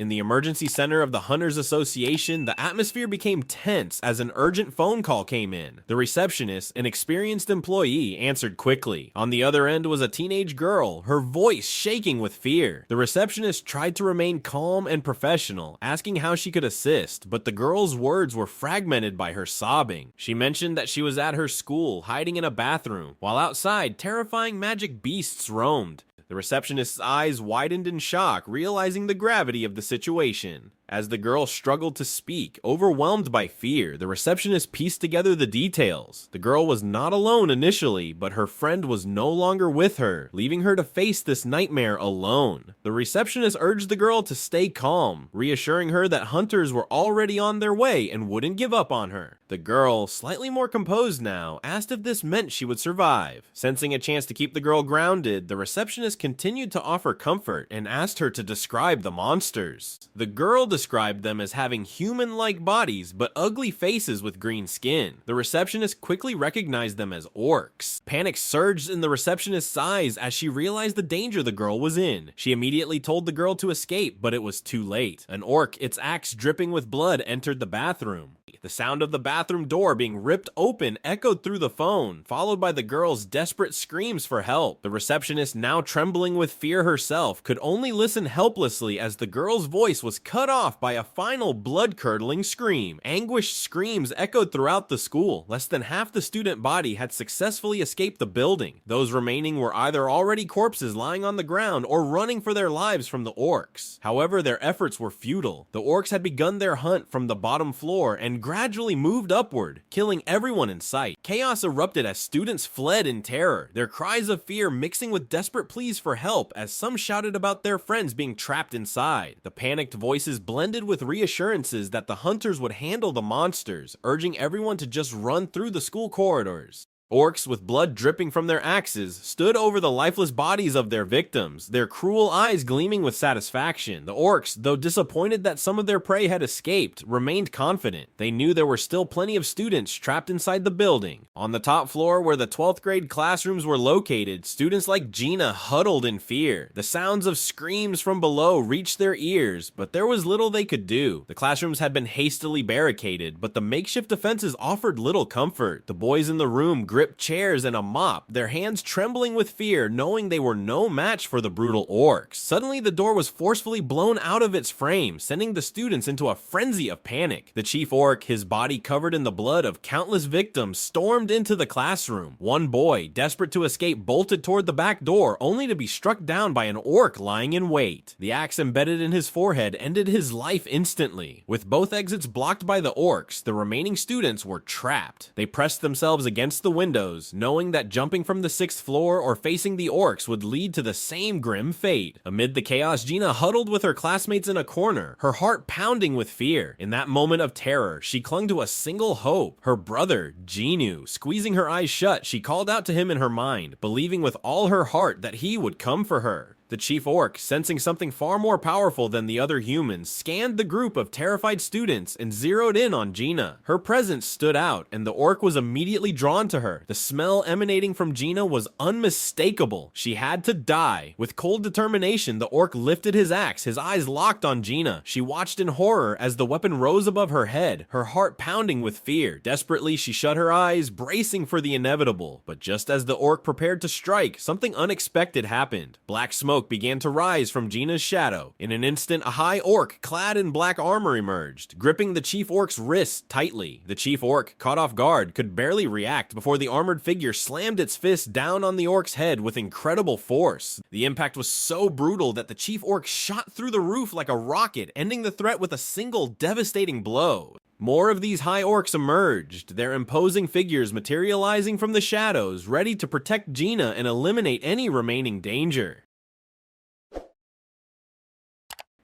In the emergency center of the Hunters Association, the atmosphere became tense as an urgent phone call came in. The receptionist, an experienced employee, answered quickly. On the other end was a teenage girl, her voice shaking with fear. The receptionist tried to remain calm and professional, asking how she could assist, but the girl's words were fragmented by her sobbing. She mentioned that she was at her school, hiding in a bathroom, while outside, terrifying magic beasts roamed. The receptionist's eyes widened in shock, realizing the gravity of the situation. As the girl struggled to speak, overwhelmed by fear, the receptionist pieced together the details. The girl was not alone initially, but her friend was no longer with her, leaving her to face this nightmare alone. The receptionist urged the girl to stay calm, reassuring her that hunters were already on their way and wouldn't give up on her. The girl, slightly more composed now, asked if this meant she would survive. Sensing a chance to keep the girl grounded, the receptionist continued to offer comfort and asked her to describe the monsters. The girl described them as having human-like bodies but ugly faces with green skin. The receptionist quickly recognized them as orcs. Panic surged in the receptionist's eyes as she realized the danger the girl was in. She immediately told the girl to escape, but it was too late. An orc, its axe dripping with blood, entered the bathroom. The sound of the bathroom door being ripped open echoed through the phone, followed by the girl's desperate screams for help. The receptionist, now trembling with fear herself, could only listen helplessly as the girl's voice was cut off by a final blood-curdling scream. Anguished screams echoed throughout the school. Less than half the student body had successfully escaped the building. Those remaining were either already corpses lying on the ground or running for their lives from the orcs. However, their efforts were futile. The orcs had begun their hunt from the bottom floor and gradually moved upward, killing everyone in sight. Chaos erupted as students fled in terror, their cries of fear mixing with desperate pleas for help as some shouted about their friends being trapped inside. The panicked voices blended with reassurances that the hunters would handle the monsters, urging everyone to just run through the school corridors. Orcs, with blood dripping from their axes, stood over the lifeless bodies of their victims, their cruel eyes gleaming with satisfaction. The orcs, though disappointed that some of their prey had escaped, remained confident. They knew there were still plenty of students trapped inside the building. On the top floor, where the 12th grade classrooms were located, students like Gina huddled in fear. The sounds of screams from below reached their ears, but there was little they could do. The classrooms had been hastily barricaded, but the makeshift defenses offered little comfort. The boys in the room gripped chairs and a mop, their hands trembling with fear, knowing they were no match for the brutal orcs. Suddenly, the door was forcefully blown out of its frame, sending the students into a frenzy of panic. The chief orc, his body covered in the blood of countless victims, stormed into the classroom. One boy, desperate to escape, bolted toward the back door, only to be struck down by an orc lying in wait. The axe embedded in his forehead ended his life instantly. With both exits blocked by the orcs, the remaining students were trapped. They pressed themselves against the windows, knowing that jumping from the 6th floor or facing the orcs would lead to the same grim fate. Amid the chaos, Gina huddled with her classmates in a corner, her heart pounding with fear. In that moment of terror, she clung to a single hope: her brother, Jeju. Squeezing her eyes shut, she called out to him in her mind, believing with all her heart that he would come for her. The chief orc, sensing something far more powerful than the other humans, scanned the group of terrified students and zeroed in on Gina. Her presence stood out, and the orc was immediately drawn to her. The smell emanating from Gina was unmistakable. She had to die. With cold determination, the orc lifted his axe, his eyes locked on Gina. She watched in horror as the weapon rose above her head, her heart pounding with fear. Desperately, she shut her eyes, bracing for the inevitable. But just as the orc prepared to strike, something unexpected happened. Black smoke began to rise from Gina's shadow. In an instant, a high orc clad in black armor emerged, gripping the chief orc's wrist tightly. The chief orc, caught off guard, could barely react before the armored figure slammed its fist down on the orc's head with incredible force. The impact was so brutal that the chief orc shot through the roof like a rocket, ending the threat with a single devastating blow. More of these high orcs emerged, their imposing figures materializing from the shadows, ready to protect Gina and eliminate any remaining danger.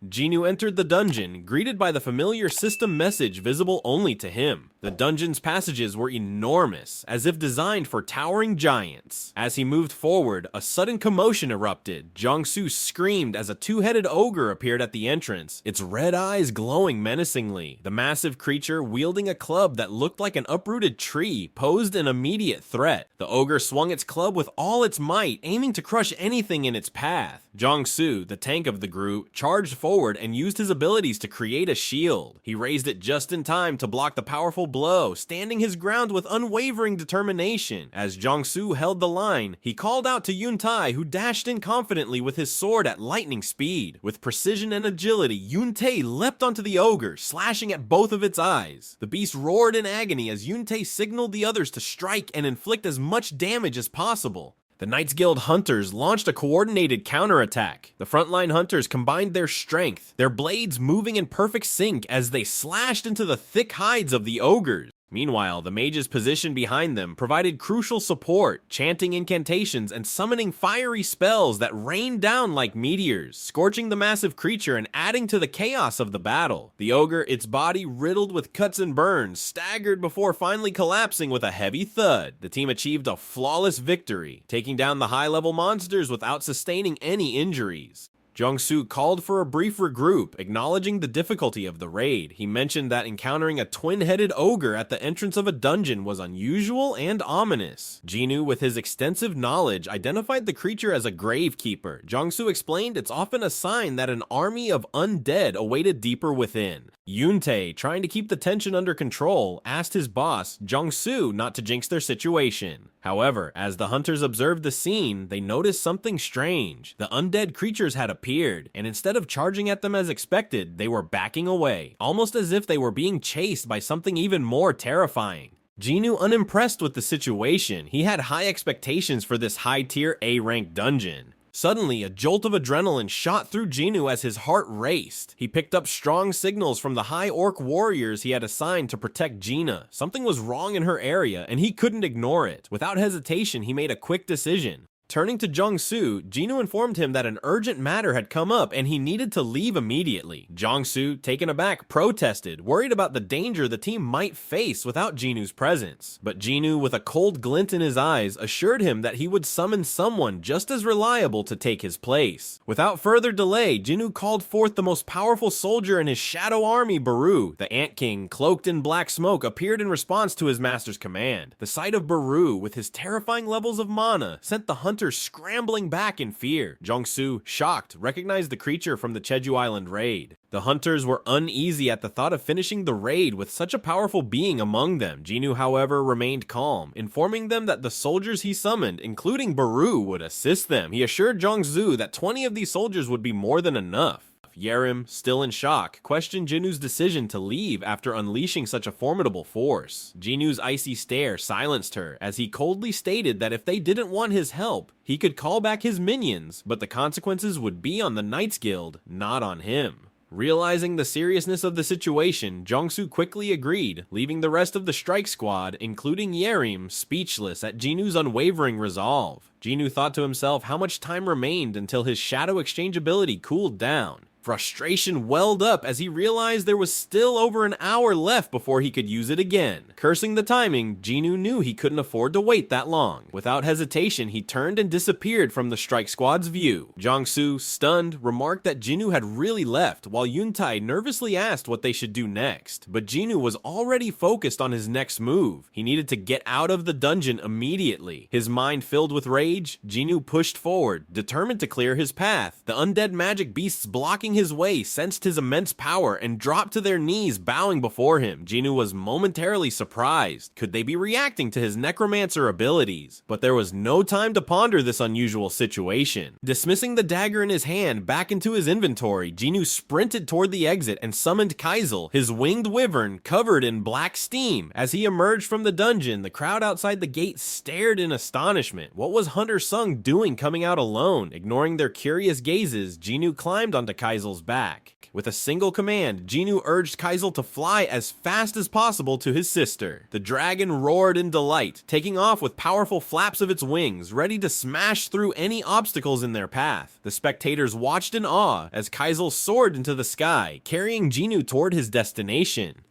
Jeju entered the dungeon, greeted by the familiar system message visible only to him. The dungeon's passages were enormous, as if designed for towering giants. As he moved forward, a sudden commotion erupted. Jongsu screamed as a two-headed ogre appeared at the entrance, its red eyes glowing menacingly. The massive creature, wielding a club that looked like an uprooted tree, posed an immediate threat. The ogre swung its club with all its might, aiming to crush anything in its path. Jongsu, the tank of the group, charged forward and used his abilities to create a shield. He raised it just in time to block the powerful blow, standing his ground with unwavering determination. As Jong-soo held the line, he called out to Yoon-tae, who dashed in confidently with his sword at lightning speed. With precision and agility, Yoon-tae leapt onto the ogre, slashing at both of its eyes. The beast roared in agony as Yoon-tae signaled the others to strike and inflict as much damage as possible. The Knights Guild hunters launched a coordinated counterattack. The frontline hunters combined their strength, their blades moving in perfect sync as they slashed into the thick hides of the ogres. Meanwhile, the mages positioned behind them provided crucial support, chanting incantations and summoning fiery spells that rained down like meteors, scorching the massive creature and adding to the chaos of the battle. The ogre, its body riddled with cuts and burns, staggered before finally collapsing with a heavy thud. The team achieved a flawless victory, taking down the high-level monsters without sustaining any injuries. Jong-soo called for a brief regroup, acknowledging the difficulty of the raid. He mentioned that encountering a twin-headed ogre at the entrance of a dungeon was unusual and ominous. Jeju, with his extensive knowledge, identified the creature as a gravekeeper. Jong-soo explained it's often a sign that an army of undead awaited deeper within. Yoon-tae, trying to keep the tension under control, asked his boss, Jong-soo, not to jinx their situation. However, as the hunters observed the scene, they noticed something strange. The undead creatures had appeared, and instead of charging at them as expected, they were backing away, almost as if they were being chased by something even more terrifying. Jeju, unimpressed with the situation, he had high expectations for this high-tier A-rank dungeon. Suddenly, a jolt of adrenaline shot through Jeju as his heart raced. He picked up strong signals from the high orc warriors he had assigned to protect Gina. Something was wrong in her area, and he couldn't ignore it. Without hesitation, he made a quick decision. Turning to Jong-soo, Jeju informed him that an urgent matter had come up and he needed to leave immediately. Jong-soo, taken aback, protested, worried about the danger the team might face without Jeju's presence. But Jeju, with a cold glint in his eyes, assured him that he would summon someone just as reliable to take his place. Without further delay, Jeju called forth the most powerful soldier in his shadow army, Baru. The Ant King, cloaked in black smoke, appeared in response to his master's command. The sight of Baru, with his terrifying levels of mana, sent the hunters scrambling back in fear. Jong-soo, shocked, recognized the creature from the Jeju Island raid. The hunters were uneasy at the thought of finishing the raid with such a powerful being among them. Jeju, however, remained calm, informing them that the soldiers he summoned, including Baru, would assist them. He assured Jong-soo that 20 of these soldiers would be more than enough. Yerim, still in shock, questioned Jeju's decision to leave after unleashing such a formidable force. Jeju's icy stare silenced her, as he coldly stated that if they didn't want his help, he could call back his minions, but the consequences would be on the Knights Guild, not on him. Realizing the seriousness of the situation, Jong-soo quickly agreed, leaving the rest of the strike squad, including Yerim, speechless at Jeju's unwavering resolve. Jeju thought to himself how much time remained until his shadow exchange ability cooled down. Frustration welled up as he realized there was still over an hour left before he could use it again. Cursing the timing, Jeju knew he couldn't afford to wait that long. Without hesitation, he turned and disappeared from the strike squad's view. Jong-soo, stunned, remarked that Jeju had really left, while Yoon-tae nervously asked what they should do next. But Jeju was already focused on his next move. He needed to get out of the dungeon immediately. His mind filled with rage, Jeju pushed forward, determined to clear his path. The undead magic beasts blocking his way sensed his immense power and dropped to their knees, bowing before him. Jeju was momentarily surprised. Could they be reacting to his necromancer abilities? But there was no time to ponder this unusual situation. Dismissing the dagger in his hand back into his inventory, Jeju sprinted toward the exit and summoned Kaisel, his winged wyvern covered in black steam. As he emerged from the dungeon, the crowd outside the gate stared in astonishment. What was Hunter Sung doing coming out alone? Ignoring their curious gazes, Jeju climbed onto Kaisel's back. With a single command, Jeju urged Kaisel to fly as fast as possible to his sister. The dragon roared in delight, taking off with powerful flaps of its wings, ready to smash through any obstacles in their path. The spectators watched in awe as Kaisel soared into the sky, carrying Jeju toward his destination.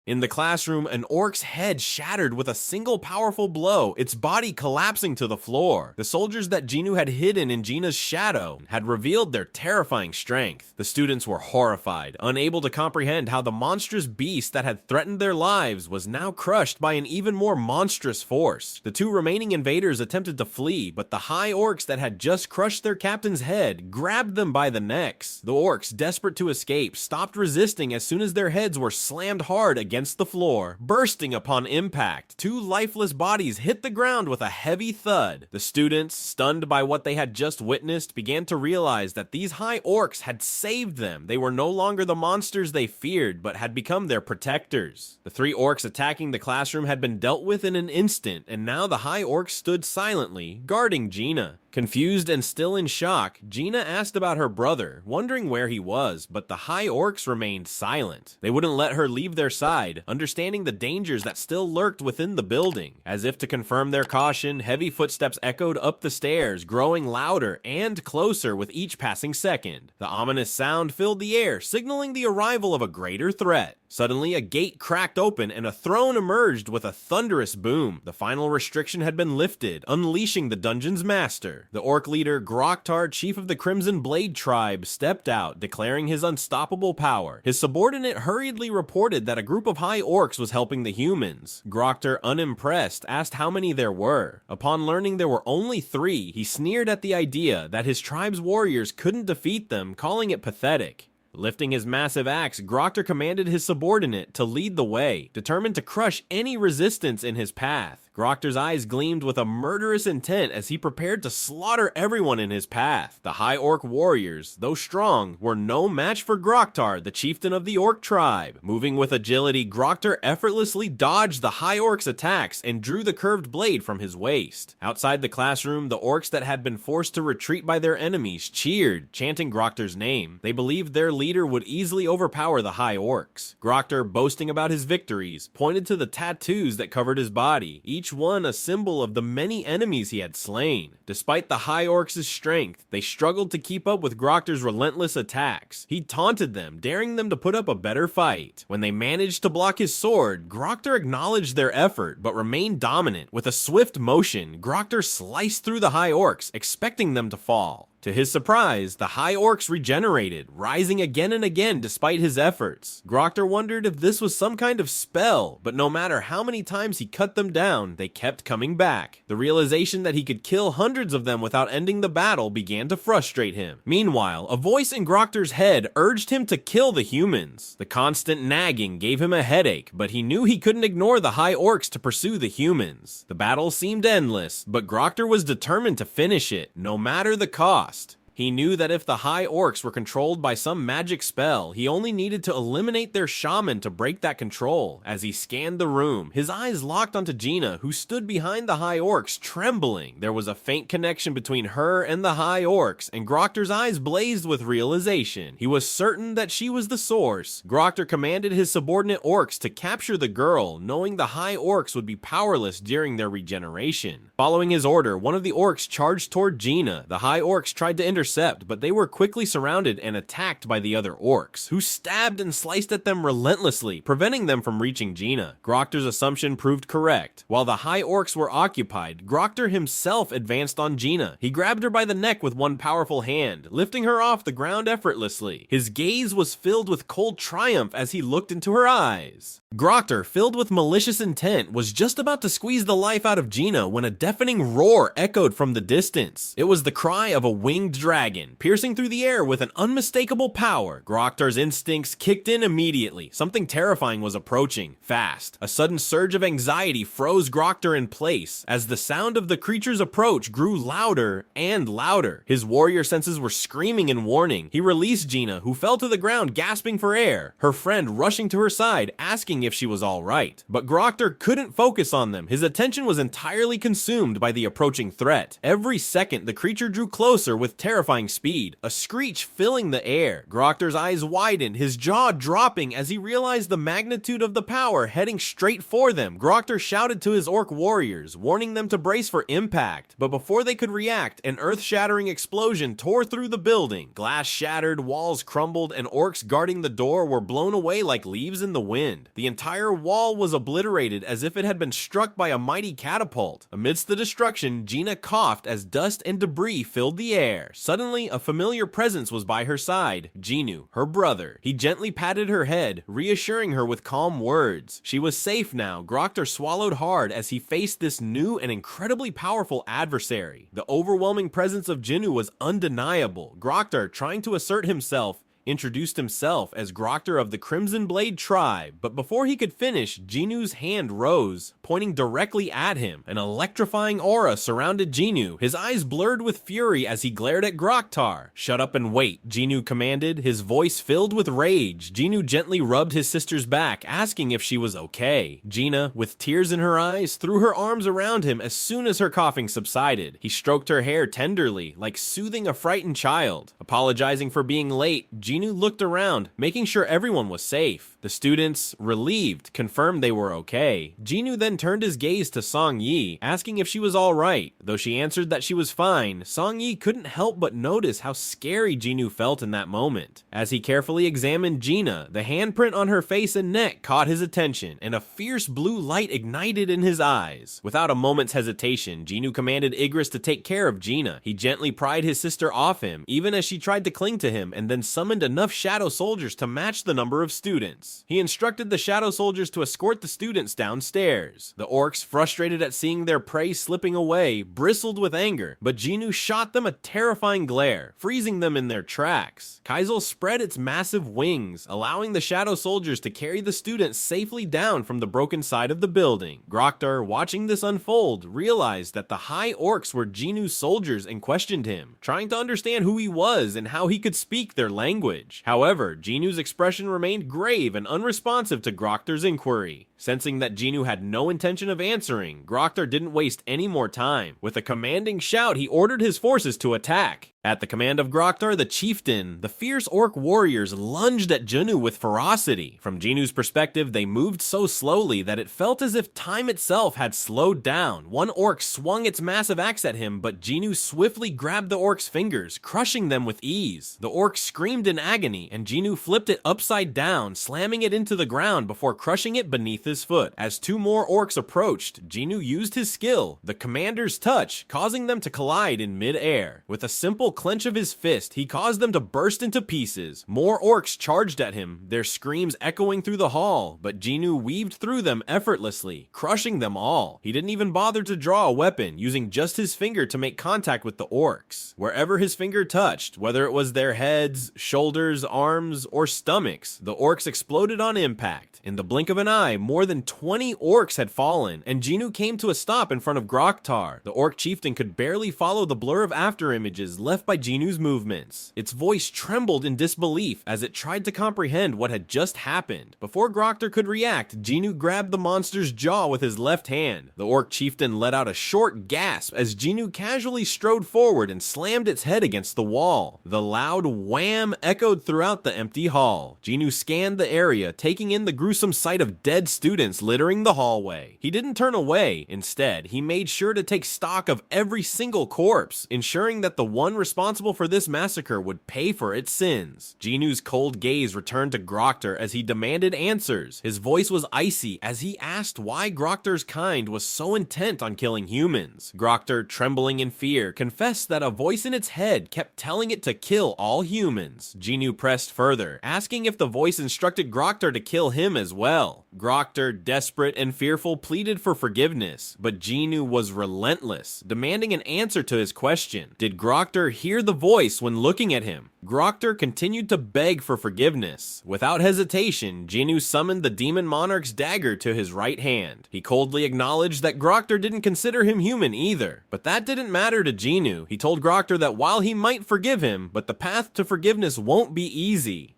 In the classroom, an orc's head shattered with a single powerful blow, its body collapsing to the floor. The soldiers that Jeju had hidden in Gina's shadow had revealed their terrifying strength. The students were horrified, unable to comprehend how the monstrous beast that had threatened their lives was now crushed by an even more monstrous force. The two remaining invaders attempted to flee, but the high orcs that had just crushed their captain's head grabbed them by the necks. The orcs, desperate to escape, stopped resisting as soon as their heads were slammed hard against the floor, bursting upon impact. Two lifeless bodies hit the ground with a heavy thud. The students, stunned by what they had just witnessed, began to realize that these high orcs had saved them. They were no longer the monsters they feared, but had become their protectors. The three orcs attacking the classroom had been dealt with in an instant, and now the high orcs stood silently, guarding Gina. Confused and still in shock, Gina asked about her brother, wondering where he was, but the high orcs remained silent. They wouldn't let her leave their side, understanding the dangers that still lurked within the building. As if to confirm their caution, heavy footsteps echoed up the stairs, growing louder and closer with each passing second. The ominous sound filled the air, signaling the arrival of a greater threat. Suddenly, a gate cracked open and a throne emerged with a thunderous boom. The final restriction had been lifted, unleashing the dungeon's master. The orc leader, Groktar, chief of the Crimson Blade tribe, stepped out, declaring his unstoppable power. His subordinate hurriedly reported that a group of high orcs was helping the humans. Groktar, unimpressed, asked how many there were. Upon learning there were only 3, he sneered at the idea that his tribe's warriors couldn't defeat them, calling it pathetic. Lifting his massive axe, Groktar commanded his subordinate to lead the way, determined to crush any resistance in his path. Groktar's eyes gleamed with a murderous intent as he prepared to slaughter everyone in his path. The high orc warriors, though strong, were no match for Groktar, the chieftain of the orc tribe. Moving with agility, Groktar effortlessly dodged the high orc's attacks and drew the curved blade from his waist. Outside the classroom, the orcs that had been forced to retreat by their enemies cheered, chanting Groktar's name. They believed their leader would easily overpower the high orcs. Groktar, boasting about his victories, pointed to the tattoos that covered his body, each one a symbol of the many enemies he had slain. Despite the high orcs' strength, they struggled to keep up with Groktar's relentless attacks. He taunted them, daring them to put up a better fight. When they managed to block his sword, Groktar acknowledged their effort, but remained dominant. With a swift motion, Groktar sliced through the high orcs, expecting them to fall. To his surprise, the high orcs regenerated, rising again and again despite his efforts. Groktar wondered if this was some kind of spell, but no matter how many times he cut them down, they kept coming back. The realization that he could kill hundreds of them without ending the battle began to frustrate him. Meanwhile, a voice in Groktar's head urged him to kill the humans. The constant nagging gave him a headache, but he knew he couldn't ignore the high orcs to pursue the humans. The battle seemed endless, but Groktar was determined to finish it, no matter the cost. He knew that if the high orcs were controlled by some magic spell, he only needed to eliminate their shaman to break that control. As he scanned the room, his eyes locked onto Gina, who stood behind the high orcs, trembling. There was a faint connection between her and the high orcs, and Groktar's eyes blazed with realization. He was certain that she was the source. Groktar commanded his subordinate orcs to capture the girl, knowing the high orcs would be powerless during their regeneration. Following his order, one of the orcs charged toward Gina. The high orcs tried to intercept, but they were quickly surrounded and attacked by the other orcs, who stabbed and sliced at them relentlessly, preventing them from reaching Gina. Groktar's assumption proved correct. While the high orcs were occupied, Groktar himself advanced on Gina. He grabbed her by the neck with one powerful hand, lifting her off the ground effortlessly. His gaze was filled with cold triumph as he looked into her eyes. Groktar, filled with malicious intent, was just about to squeeze the life out of Gina when a deafening roar echoed from the distance. It was the cry of a winged dragon, piercing through the air with an unmistakable power. Groktar's instincts kicked in immediately. Something terrifying was approaching, fast. A sudden surge of anxiety froze Groktar in place, as the sound of the creature's approach grew louder and louder. His warrior senses were screaming in warning. He released Gina, who fell to the ground gasping for air, her friend rushing to her side, asking if she was all right. But Groktar couldn't focus on them. His attention was entirely consumed by the approaching threat. Every second, the creature drew closer with terrifying terrifying speed, a screech filling the air. Grokter's eyes widened, his jaw dropping as he realized the magnitude of the power heading straight for them. Grokter shouted to his orc warriors, warning them to brace for impact. But before they could react, an earth-shattering explosion tore through the building. Glass shattered, walls crumbled, and orcs guarding the door were blown away like leaves in the wind. The entire wall was obliterated as if it had been struck by a mighty catapult. Amidst the destruction, Gina coughed as dust and debris filled the air. Suddenly, a familiar presence was by her side, Jinu, her brother. He gently patted her head, reassuring her with calm words. She was safe now. Grokter swallowed hard as he faced this new and incredibly powerful adversary. The overwhelming presence of Jinu was undeniable. Grokter, trying to assert himself, introduced himself as Grokter of the Crimson Blade tribe, but before he could finish, Jinu's hand rose, pointing directly at him. An electrifying aura surrounded Jinu, his eyes blurred with fury as he glared at Groktar. "Shut up and wait," Jinu commanded, his voice filled with rage. Jinu gently rubbed his sister's back, asking if she was okay. Gina, with tears in her eyes, threw her arms around him as soon as her coughing subsided. He stroked her hair tenderly, like soothing a frightened child. Apologizing for being late, Jinu looked around, making sure everyone was safe. The students, relieved, confirmed they were okay. Jinu then turned his gaze to Song Yi, asking if she was alright. Though she answered that she was fine, Song Yi couldn't help but notice how scary Jinu felt in that moment. As he carefully examined Gina, the handprint on her face and neck caught his attention, and a fierce blue light ignited in his eyes. Without a moment's hesitation, Jinu commanded Igris to take care of Gina. He gently pried his sister off him, even as she tried to cling to him, and then summoned enough shadow soldiers to match the number of students. He instructed the shadow soldiers to escort the students downstairs. The orcs, frustrated at seeing their prey slipping away, bristled with anger, but Jinu shot them a terrifying glare, freezing them in their tracks. Kaizel spread its massive wings, allowing the shadow soldiers to carry the students safely down from the broken side of the building. Groktar, watching this unfold, realized that the high orcs were Jinu's soldiers and questioned him, trying to understand who he was and how he could speak their language. However, Jinu's expression remained grave and unresponsive to Groktar's inquiry. Sensing that Jinu had no intention of answering, Groktar didn't waste any more time. With a commanding shout, he ordered his forces to attack. At the command of Groktar, the chieftain, the fierce orc warriors lunged at Jinu with ferocity. From Jinu's perspective, they moved so slowly that it felt as if time itself had slowed down. One orc swung its massive axe at him, but Jinu swiftly grabbed the orc's fingers, crushing them with ease. The orc screamed in agony, and Jinu flipped it upside down, slamming it into the ground before crushing it beneath his foot. As two more orcs approached, Jinu used his skill, the commander's touch, causing them to collide in mid-air. With a simple clench of his fist, he caused them to burst into pieces. More orcs charged at him, their screams echoing through the hall, but Jinu weaved through them effortlessly, crushing them all. He didn't even bother to draw a weapon, using just his finger to make contact with the orcs. Wherever his finger touched, whether it was their heads, shoulders, arms, or stomachs, the orcs exploded on impact. In the blink of an eye, more than 20 orcs had fallen, and Jinu came to a stop in front of Groktar. The orc chieftain could barely follow the blur of afterimages left by Jinu's movements. Its voice trembled in disbelief as it tried to comprehend what had just happened. Before Groktar could react, Jinu grabbed the monster's jaw with his left hand. The orc chieftain let out a short gasp as Jinu casually strode forward and slammed its head against the wall. The loud wham echoed throughout the empty hall. Jinu scanned the area, taking in the gruesome sight of dead students littering the hallway. He didn't turn away. Instead, he made sure to take stock of every single corpse, ensuring that the one responsible for this massacre would pay for its sins. Jinu's cold gaze returned to Groktar as he demanded answers. His voice was icy as he asked why Groktar's kind was so intent on killing humans. Groktar, trembling in fear, confessed that a voice in its head kept telling it to kill all humans. Jinu pressed further, asking if the voice instructed Groktar to kill him as well. Groktar, desperate and fearful, pleaded for forgiveness, but Jinu was relentless, demanding an answer to his question. Did Groktar hear the voice when looking at him? Groktar continued to beg for forgiveness. Without hesitation, Jinu summoned the demon monarch's dagger to his right hand. He coldly acknowledged that Groktar didn't consider him human either. But that didn't matter to Jinu. He told Groktar that while he might forgive him, but the path to forgiveness won't be easy.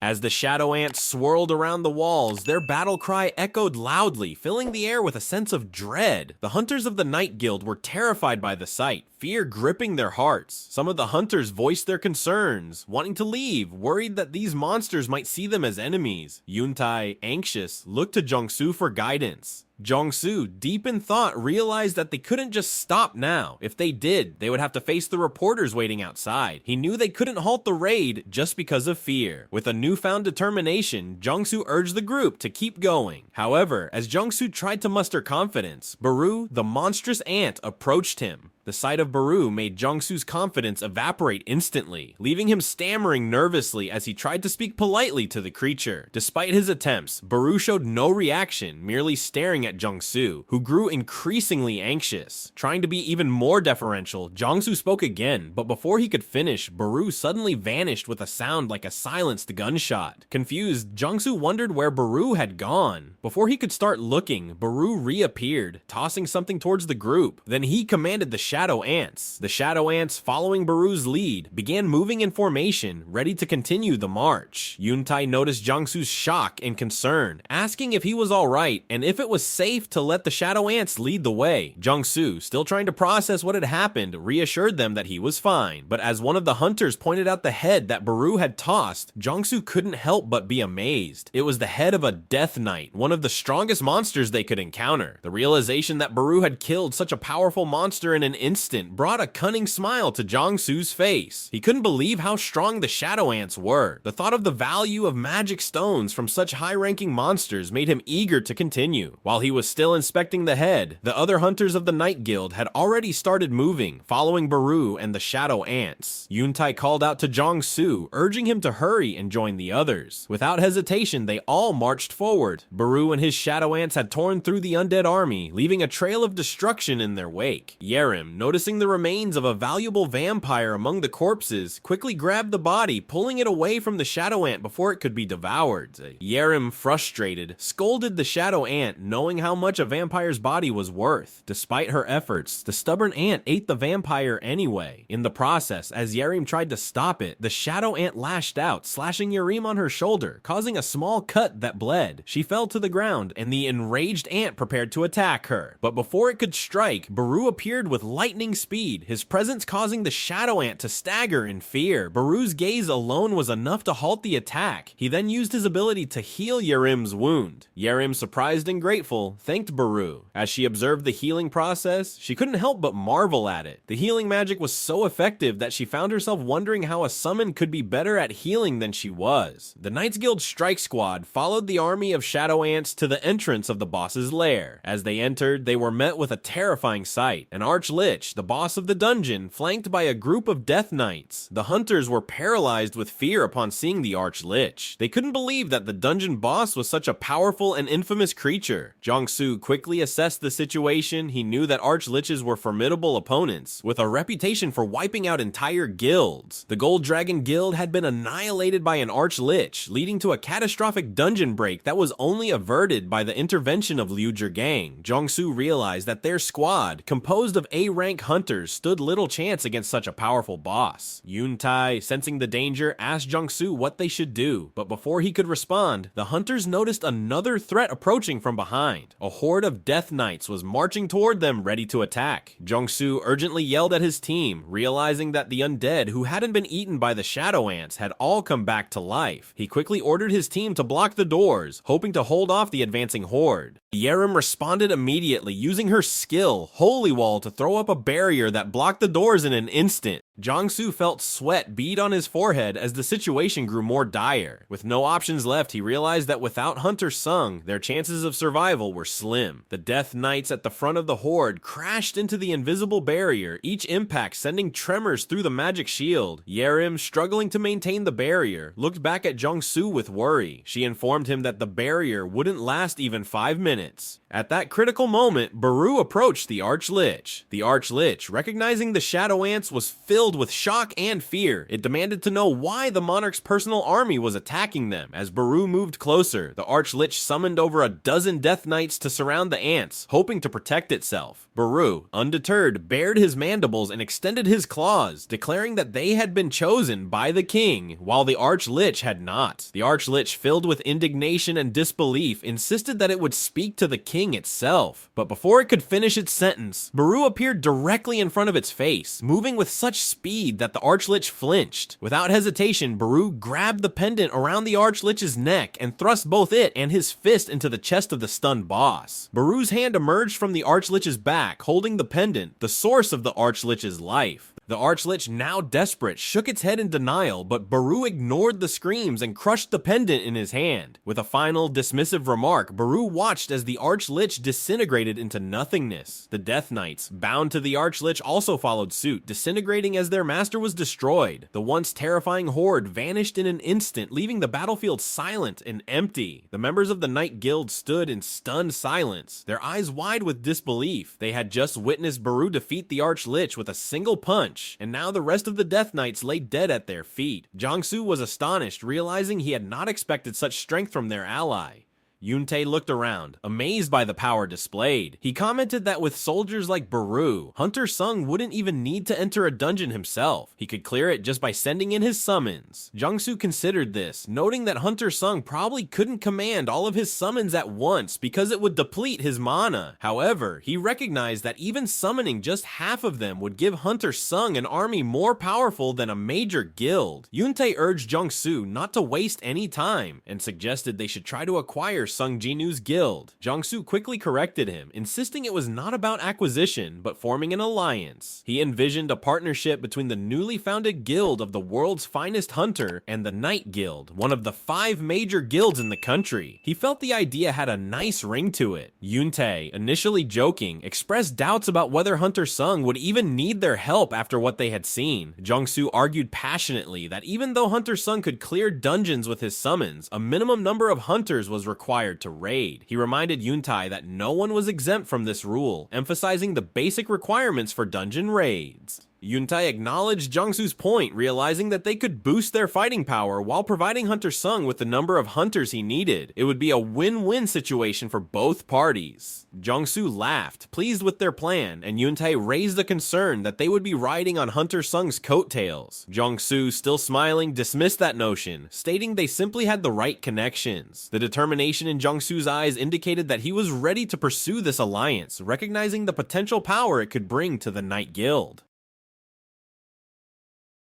As the shadow ants swirled around the walls, their battle cry echoed loudly, filling the air with a sense of dread. The hunters of the Night Guild were terrified by the sight, fear gripping their hearts. Some of the hunters voiced their concerns, wanting to leave, worried that these monsters might see them as enemies. Yuntai, anxious, looked to Jongsu for guidance. Jongsu, deep in thought, realized that they couldn't just stop now. If they did, they would have to face the reporters waiting outside. He knew they couldn't halt the raid just because of fear. With a newfound determination, Jongsu urged the group to keep going. However, as Jongsu tried to muster confidence, Baru, the monstrous ant, approached him. The sight of Baru made Jongsu's confidence evaporate instantly, leaving him stammering nervously as he tried to speak politely to the creature. Despite his attempts, Baru showed no reaction, merely staring at Jongsu, who grew increasingly anxious. Trying to be even more deferential, Jongsu spoke again, but before he could finish, Baru suddenly vanished with a sound like a silenced gunshot. Confused, Jongsu wondered where Baru had gone. Before he could start looking, Baru reappeared, tossing something towards the group. Then he commanded the shadow ants. The shadow ants, following Baru's lead, began moving in formation, ready to continue the march. Yuntai noticed Jongsu's shock and concern, asking if he was alright and if it was safe to let the shadow ants lead the way. Jongsu, still trying to process what had happened, reassured them that he was fine. But as one of the hunters pointed out the head that Baru had tossed, Jongsu couldn't help but be amazed. It was the head of a death knight, one of the strongest monsters they could encounter. The realization that Baru had killed such a powerful monster in an instant brought a cunning smile to Jongsu's face. He couldn't believe how strong the shadow ants were. The thought of the value of magic stones from such high-ranking monsters made him eager to continue. While he was still inspecting the head, the other hunters of the Night Guild had already started moving, following Baru and the shadow ants. Yuntai called out to Jongsu, urging him to hurry and join the others. Without hesitation, they all marched forward. Baru and his shadow ants had torn through the undead army, leaving a trail of destruction in their wake. Yerim, noticing the remains of a valuable vampire among the corpses, quickly grabbed the body, pulling it away from the shadow ant before it could be devoured. Yerim, frustrated, scolded the shadow ant, knowing how much a vampire's body was worth. Despite her efforts, the stubborn ant ate the vampire anyway. In the process, as Yerim tried to stop it, the shadow ant lashed out, slashing Yerim on her shoulder, causing a small cut that bled. She fell to the ground, and the enraged ant prepared to attack her. But before it could strike, Baru appeared with lightning speed, his presence causing the shadow ant to stagger in fear. Baru's gaze alone was enough to halt the attack. He then used his ability to heal Yerim's wound. Yerim, surprised and grateful, thanked Baru. As she observed the healing process, she couldn't help but marvel at it. The healing magic was so effective that she found herself wondering how a summon could be better at healing than she was. The Knights Guild strike squad followed the army of shadow ants to the entrance of the boss's lair. As they entered, they were met with a terrifying sight. An Lich, the boss of the dungeon, flanked by a group of death knights. The hunters were paralyzed with fear upon seeing the Lich. They couldn't believe that the dungeon boss was such a powerful and infamous creature. Jongsu quickly assessed the situation. He knew that Liches were formidable opponents, with a reputation for wiping out entire guilds. The Gold Dragon Guild had been annihilated by an Lich, leading to a catastrophic dungeon break that was only averted by the intervention of Liu Zhigang. Jongsu realized that their squad, composed of A-rank hunters, stood little chance against such a powerful boss. Yuntai, sensing the danger, asked Jongsu what they should do, but before he could respond, the hunters noticed another threat approaching from behind. A horde of death knights was marching toward them, ready to attack. Jongsu urgently yelled at his team, realizing that the undead who hadn't been eaten by the shadow ants had all come back to life. He quickly ordered his team to block the doors, hoping to hold off the advancing horde. Yerim responded immediately, using her skill, Holy Wall, to throw up a barrier that blocked the doors in an instant. Jongsu felt sweat bead on his forehead as the situation grew more dire. With no options left, he realized that without Hunter Sung, their chances of survival were slim. The Death Knights at the front of the horde crashed into the invisible barrier, each impact sending tremors through the magic shield. Yerim, struggling to maintain the barrier, looked back at Jongsu with worry. She informed him that the barrier wouldn't last even 5 minutes. At that critical moment, Baru approached the Lich. The Lich, recognizing the shadow ants, was filled filled with shock and fear. It demanded to know why the monarch's personal army was attacking them. As Baru moved closer, the Archlich summoned over a dozen Death Knights to surround the ants, hoping to protect itself. Baru, undeterred, bared his mandibles and extended his claws, declaring that they had been chosen by the king, while the Archlich had not. The Archlich, filled with indignation and disbelief, insisted that it would speak to the king itself. But before it could finish its sentence, Baru appeared directly in front of its face, moving with such speed that the Archlich flinched. Without hesitation, Baru grabbed the pendant around the Archlich's neck and thrust both it and his fist into the chest of the stunned boss. Baru's hand emerged from the Archlich's back, holding the pendant, the source of the Archlich's life. The Archlich, now desperate, shook its head in denial, but Baru ignored the screams and crushed the pendant in his hand. With a final, dismissive remark, Baru watched as the Archlich disintegrated into nothingness. The Death Knights, bound to the Archlich, also followed suit, disintegrating as their master was destroyed. The once terrifying horde vanished in an instant, leaving the battlefield silent and empty. The members of the Night Guild stood in stunned silence, their eyes wide with disbelief. They had just witnessed Baru defeat the Archlich with a single punch, and now the rest of the Death Knights lay dead at their feet. Jiangsu was astonished, realizing he had not expected such strength from their ally. Yuntae looked around, amazed by the power displayed. He commented that with soldiers like Baru, Hunter Sung wouldn't even need to enter a dungeon himself. He could clear it just by sending in his summons. Jiangsu considered this, noting that Hunter Sung probably couldn't command all of his summons at once because it would deplete his mana. However, he recognized that even summoning just half of them would give Hunter Sung an army more powerful than a major guild. Yuntae urged Jiangsu not to waste any time and suggested they should try to acquire Sung Jinu's guild. Jiangsu quickly corrected him, insisting it was not about acquisition, but forming an alliance. He envisioned a partnership between the newly founded guild of the world's finest hunter and the Night Guild, one of the 5 major guilds in the country. He felt the idea had a nice ring to it. Yuntae, initially joking, expressed doubts about whether Hunter Sung would even need their help after what they had seen. Jiangsu argued passionately that even though Hunter Sung could clear dungeons with his summons, a minimum number of hunters was required to raid. He reminded Yuntae that no one was exempt from this rule, emphasizing the basic requirements for dungeon raids. Yuntae acknowledged Jiangsu's point, realizing that they could boost their fighting power while providing Hunter Sung with the number of hunters he needed. It would be a win-win situation for both parties. Jiangsu laughed, pleased with their plan, and Yuntae raised the concern that they would be riding on Hunter Sung's coattails. Jiangsu, still smiling, dismissed that notion, stating they simply had the right connections. The determination in Jiangsu's eyes indicated that he was ready to pursue this alliance, recognizing the potential power it could bring to the Night Guild.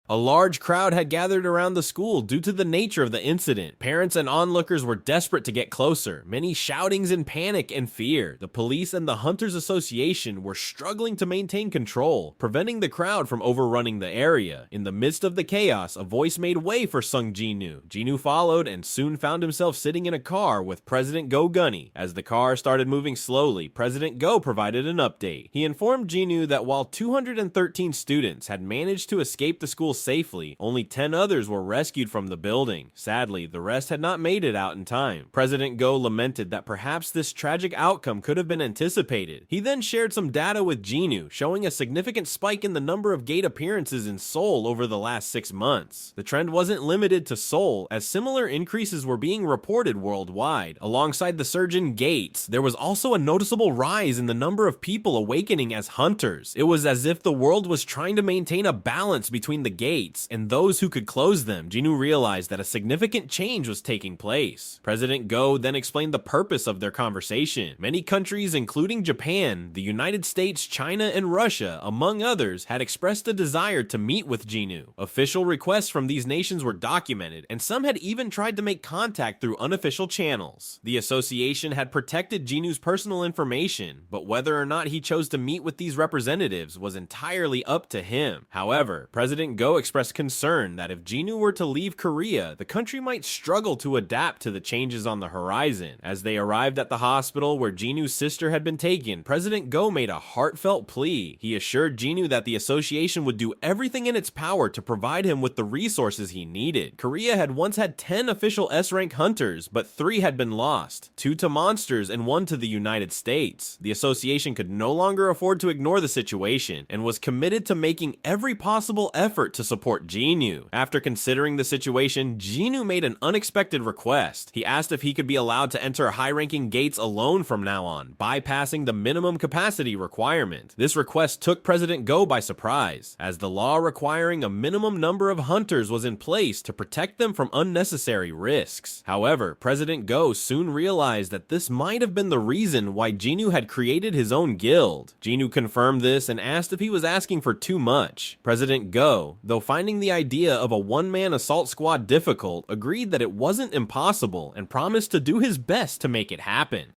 A large crowd had gathered around the school due to the nature of the incident. Parents and onlookers were desperate to get closer, many shoutings in panic and fear. The police and the Hunters Association were struggling to maintain control, preventing the crowd from overrunning the area. In the midst of the chaos, a voice made way for Sung Jinu. Jinu followed and soon found himself sitting in a car with President Go Gunny. As the car started moving slowly, President Go provided an update. He informed Jinu that while 213 students had managed to escape the school safely, only 10 others were rescued from the building. Sadly, the rest had not made it out in time. President Go lamented that perhaps this tragic outcome could have been anticipated. He then shared some data with Jinu, showing a significant spike in the number of gate appearances in Seoul over the last 6 months. The trend wasn't limited to Seoul, as similar increases were being reported worldwide. Alongside the surge in gates, there was also a noticeable rise in the number of people awakening as hunters. It was as if the world was trying to maintain a balance between the gates and those who could close them. Jinu realized that a significant change was taking place. President Go then explained the purpose of their conversation. Many countries, including Japan, the United States, China, and Russia, among others, had expressed a desire to meet with Jinu. Official requests from these nations were documented, and some had even tried to make contact through unofficial channels. The association had protected Jinu's personal information, but whether or not he chose to meet with these representatives was entirely up to him. However, President Go Go expressed concern that if Jeju were to leave Korea, the country might struggle to adapt to the changes on the horizon. As they arrived at the hospital where Jeju's sister had been taken, President Go made a heartfelt plea. He assured Jeju that the association would do everything in its power to provide him with the resources he needed. Korea had once had 10 official S-rank hunters, but 3 had been lost, 2 to monsters and 1 to the United States. The association could no longer afford to ignore the situation and was committed to making every possible effort to support Jeju. After considering the situation, Jeju made an unexpected request. He asked if he could be allowed to enter high-ranking gates alone from now on, bypassing the minimum capacity requirement. This request took President Go by surprise, as the law requiring a minimum number of hunters was in place to protect them from unnecessary risks. However, President Go soon realized that this might have been the reason why Jeju had created his own guild. Jeju confirmed this and asked if he was asking for too much. President Go, though finding the idea of a one-man assault squad difficult, agreed that it wasn't impossible and promised to do his best to make it happen.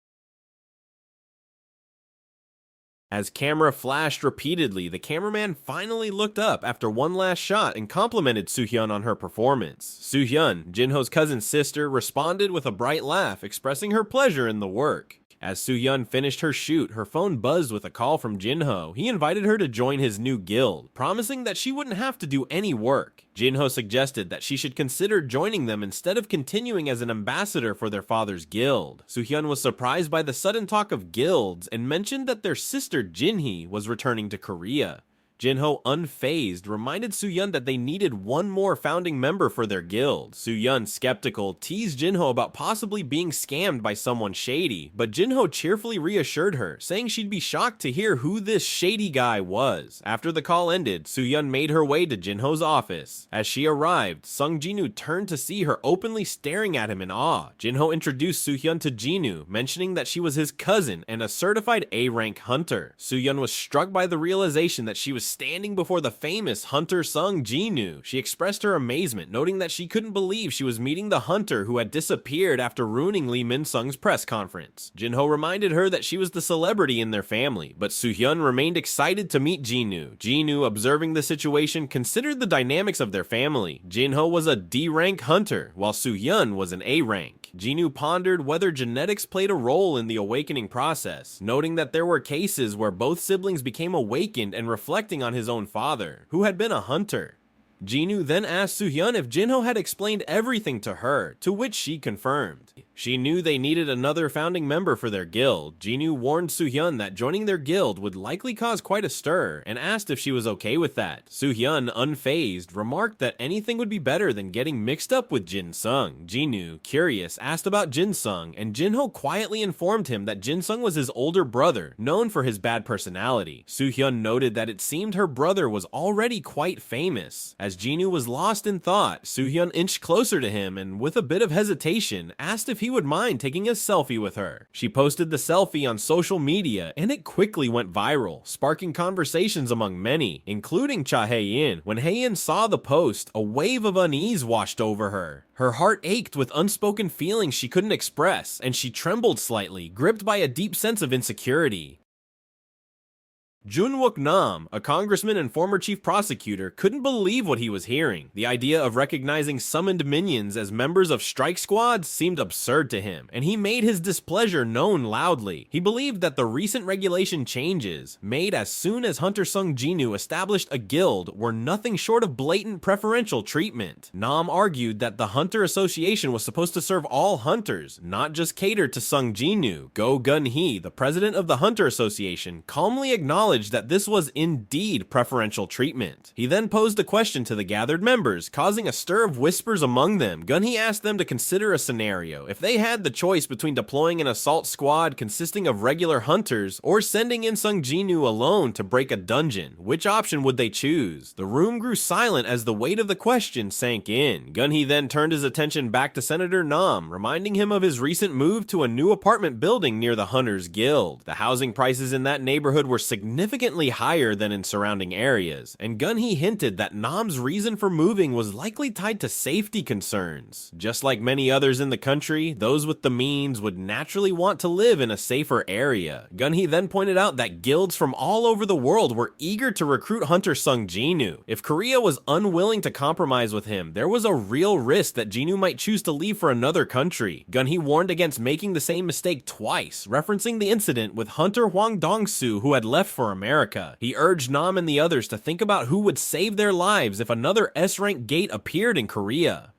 As camera flashed repeatedly, the cameraman finally looked up after one last shot and complimented Soo-hyun on her performance. Soo-hyun, Jinho's cousin's sister, responded with a bright laugh, expressing her pleasure in the work. As Soo-hyun finished her shoot, her phone buzzed with a call from Jinho. He invited her to join his new guild, promising that she wouldn't have to do any work. Jinho suggested that she should consider joining them instead of continuing as an ambassador for their father's guild. Soo-hyun was surprised by the sudden talk of guilds and mentioned that their sister Jinhee was returning to Korea. Jinho, unfazed, reminded Soo-hyun that they needed one more founding member for their guild. Soo-hyun, skeptical, teased Jinho about possibly being scammed by someone shady, but Jinho cheerfully reassured her, saying she'd be shocked to hear who this shady guy was. After the call ended, Soo-hyun made her way to Jinho's office. As she arrived, Sung Ji-nu turned to see her openly staring at him in awe. Jinho introduced Soo-hyun to Ji-nu, mentioning that she was his cousin and a certified A-rank hunter. Soo-hyun was struck by the realization that she was standing before the famous hunter Sung Ji-nu. She expressed her amazement, noting that she couldn't believe she was meeting the hunter who had disappeared after ruining Lee Min-sung's press conference. Jinho reminded her that she was the celebrity in their family, but Soo-hyun remained excited to meet Ji-nu. Ji-nu, observing the situation, considered the dynamics of their family. Jinho was a D-rank hunter, while Soo-hyun was an A-rank. Ji-nu pondered whether genetics played a role in the awakening process, noting that there were cases where both siblings became awakened and reflecting on his own father, who had been a hunter. Ji-nu then asked Soo-hyun if Jinho had explained everything to her, to which she confirmed. She knew they needed another founding member for their guild. Ji-nu warned Soo-hyun that joining their guild would likely cause quite a stir, and asked if she was okay with that. Soo-hyun, unfazed, remarked that anything would be better than getting mixed up with Jin-sung. Ji-nu, curious, asked about Jin-sung, and Jinho quietly informed him that Jin-sung was his older brother, known for his bad personality. Soo-hyun noted that it seemed her brother was already quite famous. As Ji-nu was lost in thought, Soo-hyun inched closer to him and, with a bit of hesitation, asked if he would mind taking a selfie with her. She posted the selfie on social media, and it quickly went viral, sparking conversations among many, including Cha Hae-in. When Hae-in saw the post, a wave of unease washed over her. Her heart ached with unspoken feelings she couldn't express, and she trembled slightly, gripped by a deep sense of insecurity. Jun-wook Nam, a congressman and former chief prosecutor, couldn't believe what he was hearing. The idea of recognizing summoned minions as members of strike squads seemed absurd to him, and he made his displeasure known loudly. He believed that the recent regulation changes, made as soon as Hunter Sung Ji-nu established a guild, were nothing short of blatant preferential treatment. Nam argued that the Hunter Association was supposed to serve all hunters, not just cater to Sung Ji-nu. Go Gun-hee, the president of the Hunter Association, calmly acknowledged that this was indeed preferential treatment. He then posed a question to the gathered members, causing a stir of whispers among them. Gun-hee asked them to consider a scenario. If they had the choice between deploying an assault squad consisting of regular hunters or sending in Sung Ji-nu alone to break a dungeon, which option would they choose? The room grew silent as the weight of the question sank in. Gun-hee then turned his attention back to Senator Nam, reminding him of his recent move to a new apartment building near the Hunters Guild. The housing prices in that neighborhood were significant significantly higher than in surrounding areas, and Gun-hee hinted that Nam's reason for moving was likely tied to safety concerns. Just like many others in the country, those with the means would naturally want to live in a safer area. Gun-hee then pointed out that guilds from all over the world were eager to recruit hunter Sung Jinu. If Korea was unwilling to compromise with him, there was a real risk that Jinu might choose to leave for another country. Gun-hee warned against making the same mistake twice, referencing the incident with hunter Hwang Dong-soo who had left for America. He urged Nam and the others to think about who would save their lives if another S-rank gate appeared in Korea.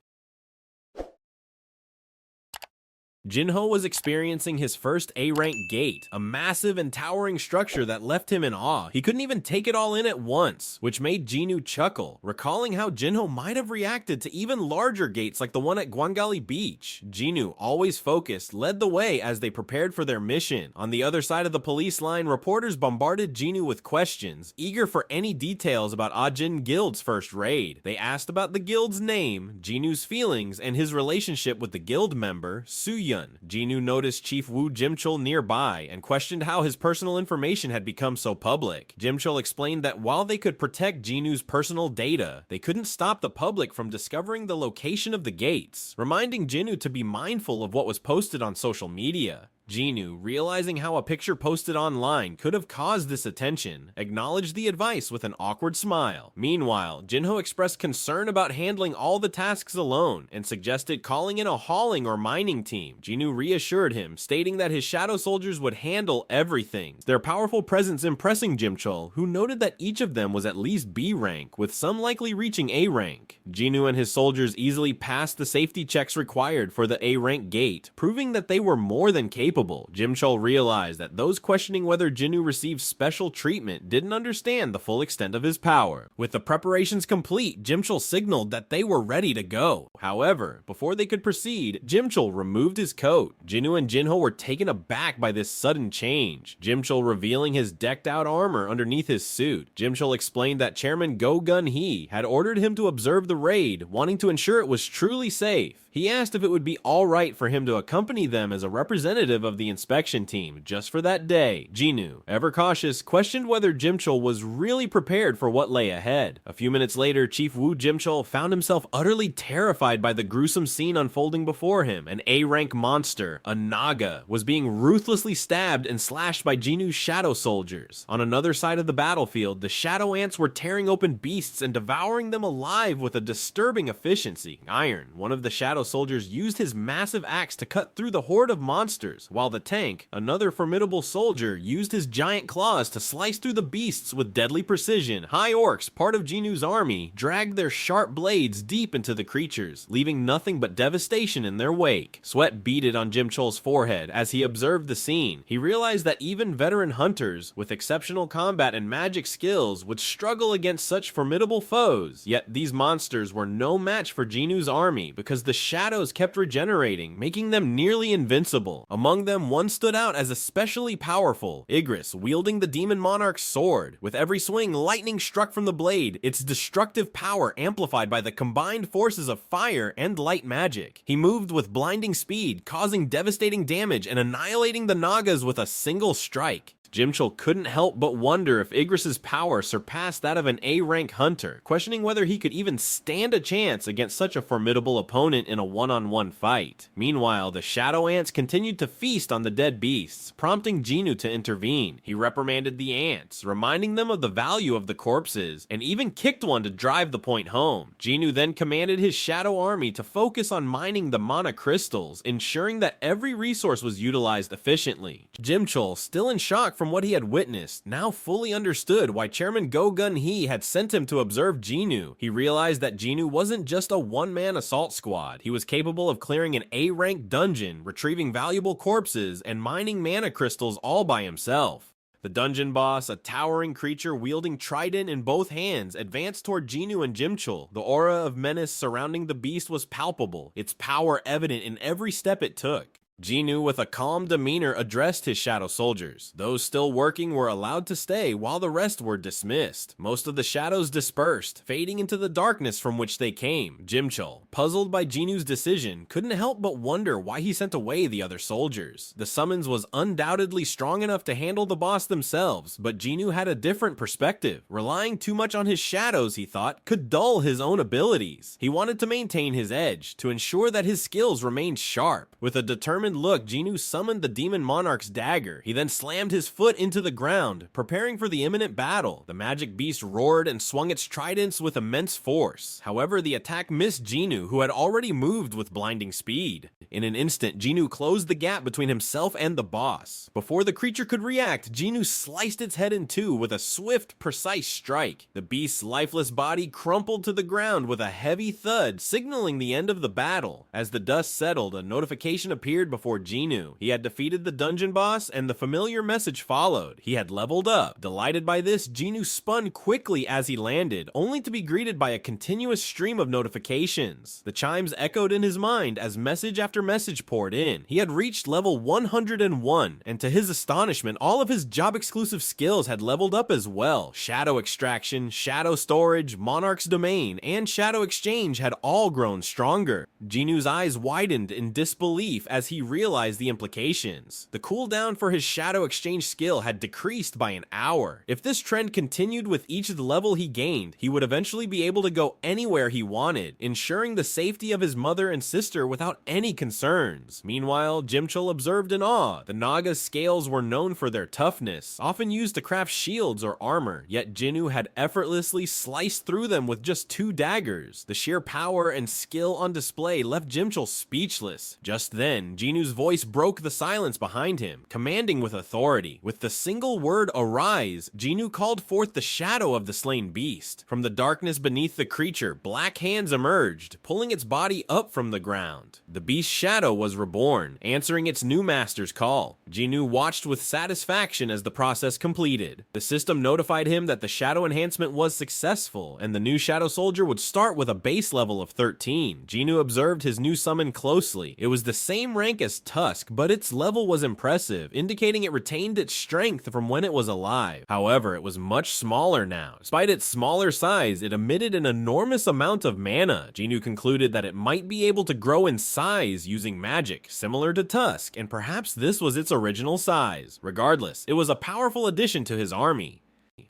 Jinho was experiencing his first A-rank gate, a massive and towering structure that left him in awe. He couldn't even take it all in at once, which made Jinu chuckle, recalling how Jinho might have reacted to even larger gates like the one at Gwangali Beach. Jinu, always focused, led the way as they prepared for their mission. On the other side of the police line, reporters bombarded Jinu with questions, eager for any details about Ahjin Guild's first raid. They asked about the guild's name, Jinu's feelings, and his relationship with the guild member, Suyeon. Jinu noticed Chief Woo Jimchul nearby and questioned how his personal information had become so public. Jimchul explained that while they could protect Jinu's personal data, they couldn't stop the public from discovering the location of the gates, reminding Jinu to be mindful of what was posted on social media. Jinu, realizing how a picture posted online could have caused this attention, acknowledged the advice with an awkward smile. Meanwhile, Jinho expressed concern about handling all the tasks alone and suggested calling in a hauling or mining team. Jinu reassured him, stating that his shadow soldiers would handle everything, their powerful presence impressing Jimchul, who noted that each of them was at least B rank, with some likely reaching A rank. Jinu and his soldiers easily passed the safety checks required for the A rank gate, proving that they were more than capable. Jimchul realized that those questioning whether Jinu received special treatment didn't understand the full extent of his power. With the preparations complete, Jimchul signaled that they were ready to go. However, before they could proceed, Jimchul removed his coat. Jinu and Jinho were taken aback by this sudden change, Jimchul revealing his decked out armor underneath his suit. Jimchul explained that Chairman Go Gun-hee had ordered him to observe the raid, wanting to ensure it was truly safe. He asked if it would be alright for him to accompany them as a representative of the inspection team just for that day. Jinu, ever cautious, questioned whether Jimchul was really prepared for what lay ahead. A few minutes later, Chief Woo Jimchul found himself utterly terrified by the gruesome scene unfolding before him. An A-rank monster, a Naga, was being ruthlessly stabbed and slashed by Jinu's shadow soldiers. On another side of the battlefield, the shadow ants were tearing open beasts and devouring them alive with a disturbing efficiency. Iron, one of the shadow soldiers, used his massive axe to cut through the horde of monsters, while the tank, another formidable soldier, used his giant claws to slice through the beasts with deadly precision. High orcs, part of Jinu's army, dragged their sharp blades deep into the creatures, leaving nothing but devastation in their wake. Sweat beaded on Jimchul's forehead as he observed the scene. He realized that even veteran hunters with exceptional combat and magic skills would struggle against such formidable foes, yet these monsters were no match for Jinu's army because the shadows kept regenerating, making them nearly invincible. Among them, one stood out as especially powerful, Igris, wielding the Demon Monarch's sword. With every swing, lightning struck from the blade, its destructive power amplified by the combined forces of fire and light magic. He moved with blinding speed, causing devastating damage and annihilating the Nagas with a single strike. Jimchul couldn't help but wonder if Igris's power surpassed that of an A-rank hunter, questioning whether he could even stand a chance against such a formidable opponent in a one-on-one fight. Meanwhile, the shadow ants continued to feast on the dead beasts, prompting Jinu to intervene. He reprimanded the ants, reminding them of the value of the corpses, and even kicked one to drive the point home. Jinu then commanded his shadow army to focus on mining the mana crystals, ensuring that every resource was utilized efficiently. Jimchul, still in shock from what he had witnessed, now fully understood why Chairman Go Gun-hee had sent him to observe Jinu. He realized that Jinu wasn't just a one-man assault squad. He was capable of clearing an A-rank dungeon, retrieving valuable corpses, and mining mana crystals all by himself. The dungeon boss, a towering creature wielding trident in both hands, advanced toward Jinu and Jimchul. The aura of menace surrounding the beast was palpable, its power evident in every step it took. Jeju, with a calm demeanor, addressed his shadow soldiers. Those still working were allowed to stay, while the rest were dismissed. Most of the shadows dispersed, fading into the darkness from which they came. Jimchul, puzzled by Jeju's decision, couldn't help but wonder why he sent away the other soldiers. The summons was undoubtedly strong enough to handle the boss themselves, but Jeju had a different perspective. Relying too much on his shadows, he thought, could dull his own abilities. He wanted to maintain his edge, to ensure that his skills remained sharp. With a determined look, Jeju summoned the Demon Monarch's dagger. He then slammed his foot into the ground, preparing for the imminent battle. The magic beast roared and swung its tridents with immense force. However, the attack missed Jeju, who had already moved with blinding speed. In an instant, Jeju closed the gap between himself and the boss. Before the creature could react, Jeju sliced its head in two with a swift, precise strike. The beast's lifeless body crumpled to the ground with a heavy thud, signaling the end of the battle. As the dust settled, a notification appeared before Jeju. He had defeated the dungeon boss, and the familiar message followed. He had leveled up. Delighted by this, Jeju spun quickly as he landed, only to be greeted by a continuous stream of notifications. The chimes echoed in his mind as message after message poured in. He had reached level 101, and to his astonishment, all of his job-exclusive skills had leveled up as well. Shadow Extraction, Shadow Storage, Monarch's Domain, and Shadow Exchange had all grown stronger. Jeju's eyes widened in disbelief as he realized the implications. The cooldown for his Shadow Exchange skill had decreased by an hour. If this trend continued with each level he gained, he would eventually be able to go anywhere he wanted, ensuring the safety of his mother and sister without any concerns. Meanwhile, Jimchul observed in awe. The Naga's scales were known for their toughness, often used to craft shields or armor, yet Jeju had effortlessly sliced through them with just 2 daggers. The sheer power and skill on display left Jimchul speechless. Just then, Jeju's voice broke the silence behind him, commanding with authority. With the single word "arise," Jeju called forth the shadow of the slain beast. From the darkness beneath the creature, black hands emerged, pulling its body up from the ground. The beast's shadow was reborn, answering its new master's call. Jeju watched with satisfaction as the process completed. The system notified him that the shadow enhancement was successful, and the new shadow soldier would start with a base level of 13. Jeju observed his new summon closely. It was the same rank as Tusk, but its level was impressive, indicating it retained its strength from when it was alive. However, it was much smaller now. Despite its smaller size, it emitted an enormous amount of mana. Jeju concluded that it might be able to grow in size using magic, similar to Tusk, and perhaps this was its original size. Regardless, it was a powerful addition to his army.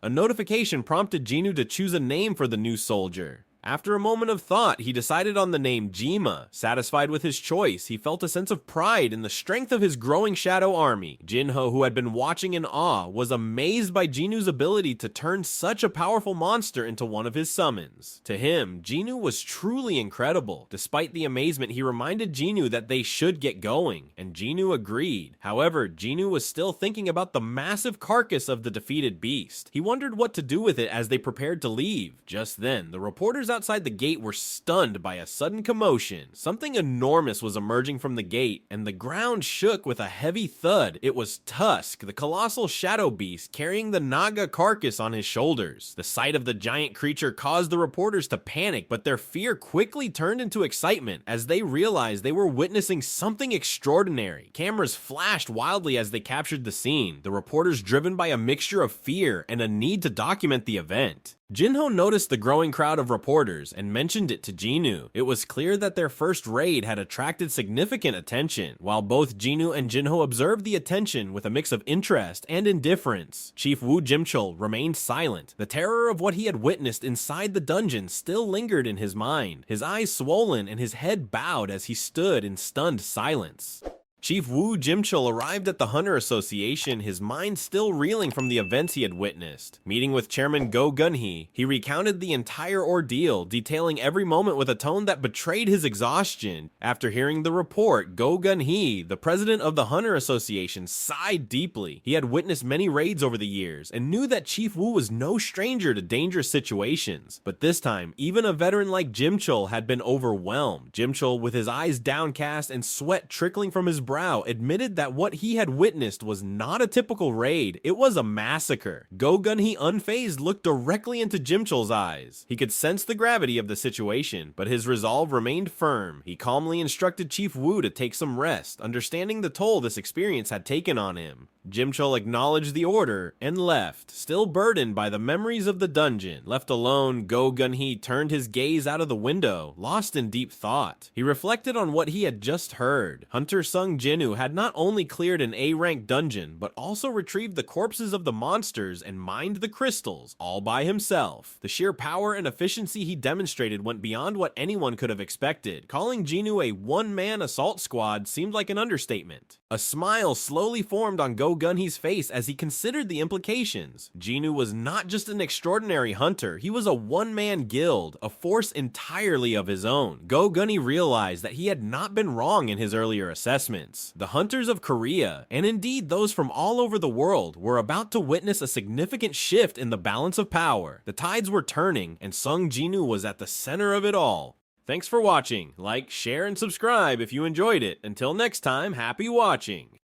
A notification prompted Jeju to choose a name for the new soldier. After a moment of thought, he decided on the name Jima. Satisfied with his choice, he felt a sense of pride in the strength of his growing shadow army. Jinho, who had been watching in awe, was amazed by Jeju's ability to turn such a powerful monster into one of his summons. To him, Jeju was truly incredible. Despite the amazement, he reminded Jeju that they should get going, and Jeju agreed. However, Jeju was still thinking about the massive carcass of the defeated beast. He wondered what to do with it as they prepared to leave. Just then, the reporters outside the gate were stunned by a sudden commotion. Something enormous was emerging from the gate, and the ground shook with a heavy thud. It was Tusk, the colossal shadow beast, carrying the Naga carcass on his shoulders. The sight of the giant creature caused the reporters to panic, but their fear quickly turned into excitement as they realized they were witnessing something extraordinary. Cameras flashed wildly as they captured the scene, the reporters driven by a mixture of fear and a need to document the event. Jinho noticed the growing crowd of reporters and mentioned it to Jeju. It was clear that their first raid had attracted significant attention. While both Jeju and Jinho observed the attention with a mix of interest and indifference, Chief Wu Jimchul remained silent. The terror of what he had witnessed inside the dungeon still lingered in his mind, his eyes swollen and his head bowed as he stood in stunned silence. Chief Wu Jimchul arrived at the Hunter Association, his mind still reeling from the events he had witnessed. Meeting with Chairman Go Gunhee, he recounted the entire ordeal, detailing every moment with a tone that betrayed his exhaustion. After hearing the report, Go Gunhee, the president of the Hunter Association, sighed deeply. He had witnessed many raids over the years and knew that Chief Wu was no stranger to dangerous situations. But this time, even a veteran like Jimchul had been overwhelmed. Jimchul, with his eyes downcast and sweat trickling from his brow, admitted that what he had witnessed was not a typical raid, it was a massacre. Go Gun-hee unfazed looked directly into Jimchul's eyes. He could sense the gravity of the situation, but his resolve remained firm. He calmly instructed Chief Wu to take some rest, understanding the toll this experience had taken on him. Jimchul acknowledged the order and left, still burdened by the memories of the dungeon. Left alone, Go Gun-hee turned his gaze out of the window, lost in deep thought. He reflected on what he had just heard. Hunter Sung Jinwoo had not only cleared an A-rank dungeon, but also retrieved the corpses of the monsters and mined the crystals, all by himself. The sheer power and efficiency he demonstrated went beyond what anyone could have expected. Calling Jinwoo a one-man assault squad seemed like an understatement. A smile slowly formed on Go Gun-hee's face as he considered the implications. Jinwoo was not just an extraordinary hunter, he was a one-man guild, a force entirely of his own. Go Gun-hee realized that he had not been wrong in his earlier assessments. The hunters of Korea, and indeed those from all over the world, were about to witness a significant shift in the balance of power. The tides were turning, and Sung Jinwoo was at the center of it all. Thanks for watching. Like, share, and subscribe if you enjoyed it. Until next time, happy watching!